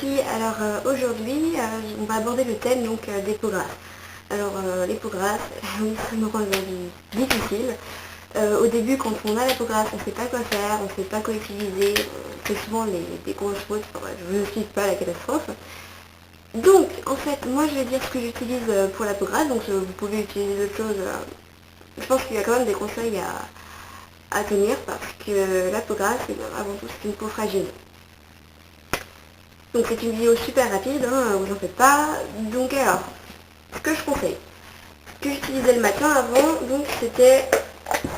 Lucie. Alors aujourd'hui, on va aborder le thème des peaux grasses. Alors les peaux grasses, oui, ça me rend la vie difficile. Au début, quand on a la peau grasse, on ne sait pas quoi faire, on ne sait pas quoi utiliser, on fait souvent des grosses fautes, enfin, bref, je ne suis pas la catastrophe. Donc, en fait, moi je vais dire ce que j'utilise pour la peau grasse, donc vous pouvez utiliser d'autres choses. Je pense qu'il y a quand même des conseils à tenir parce que la peau grasse, avant tout, c'est une peau fragile. Donc c'est une vidéo super rapide, vous en faites pas. Donc alors, ce que je conseille, ce que j'utilisais le matin avant, donc c'était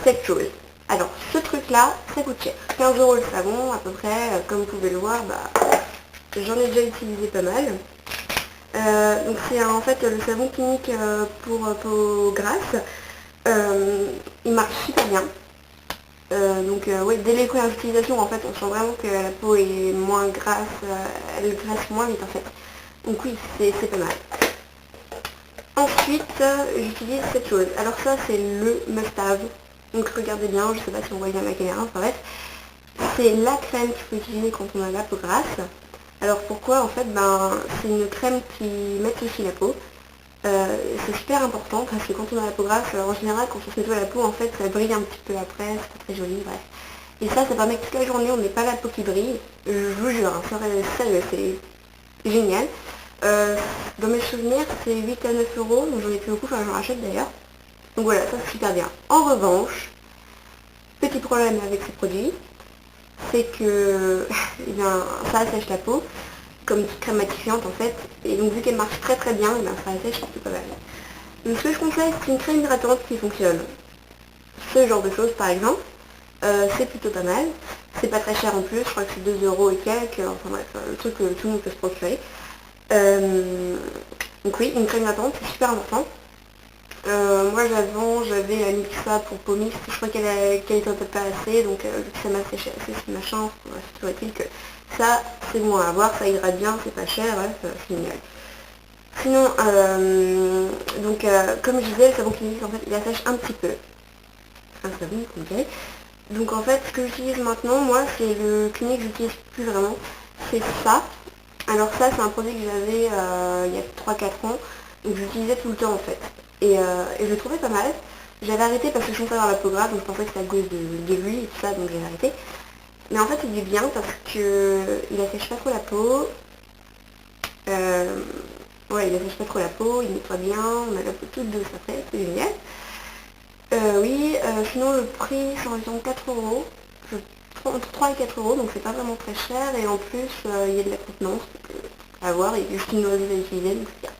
cette chose. Alors ce truc là, ça coûte cher. 15 € le savon à peu près, comme vous pouvez le voir, j'en ai déjà utilisé pas mal. Donc c'est en fait le savon clinique pour peau grasse. Il marche super bien. Ouais, dès les premières utilisations, en fait, on sent vraiment que la peau est moins grasse, elle graisse moins vite en fait. Donc oui, c'est pas mal. Ensuite, j'utilise cette chose. Alors ça, c'est le must-have. Donc regardez bien, je sais pas si on voit bien la caméra, enfin bref. C'est la crème qu'il faut utiliser quand on a la peau grasse. Alors pourquoi? En fait, c'est une crème qui matifie la peau. C'est super important parce que quand on a la peau grasse, en général, quand on se nettoie la peau, en fait, ça brille un petit peu après, c'est pas très joli, bref. Et ça permet que toute la journée, on n'ait pas la peau qui brille. Je vous jure, sérieux, c'est génial. Dans mes souvenirs, c'est 8 à 9 €, donc j'en ai plus beaucoup, enfin j'en rachète d'ailleurs. Donc voilà, ça c'est super bien. En revanche, petit problème avec ces produits, c'est que ça assèche la peau, comme une petite crème matifiante en fait. Et donc vu qu'elle marche très très bien, ça assèche plutôt pas mal. Donc ce que je conseille, c'est une crème hydratante qui fonctionne. Ce genre de choses par exemple. C'est plutôt pas mal. C'est pas très cher en plus, je crois que c'est 2 € et quelques, enfin bref, le truc que tout le monde peut se procurer. Donc oui, une crème hydratante, c'est super important. Moi j'avais la Mixa pour peau mixte, je crois qu'elle était peut-être pas assez, donc vu que ça m'a séché assez, c'est machin, toujours est-il que ça c'est bon à avoir, ça hydrate bien, c'est pas cher, bref, c'est génial. Sinon, comme je disais, le savon clinique en fait il assèche un petit peu. Un savon, ok. Donc en fait, ce que j'utilise maintenant, moi, c'est le clinique que j'utilise plus vraiment. C'est ça. Alors ça, c'est un produit que j'avais il y a 3-4 ans. Donc j'utilisais tout le temps en fait. Et je le trouvais pas mal. J'avais arrêté parce que je sentais dans la peau grasse, donc je pensais que c'était à cause de lui et tout ça, donc j'ai arrêté. Mais en fait, il est bien parce que il assèche pas trop la peau. Ouais, il assèche pas trop la peau, il nettoie bien, on a la peau toute douce après, c'est génial. Sinon le prix c'est environ 4 €, entre 3 et 4 €, donc c'est pas vraiment très cher, et en plus il y a de la contenance, à voir, et juste une noisette à utiliser, donc c'est bien.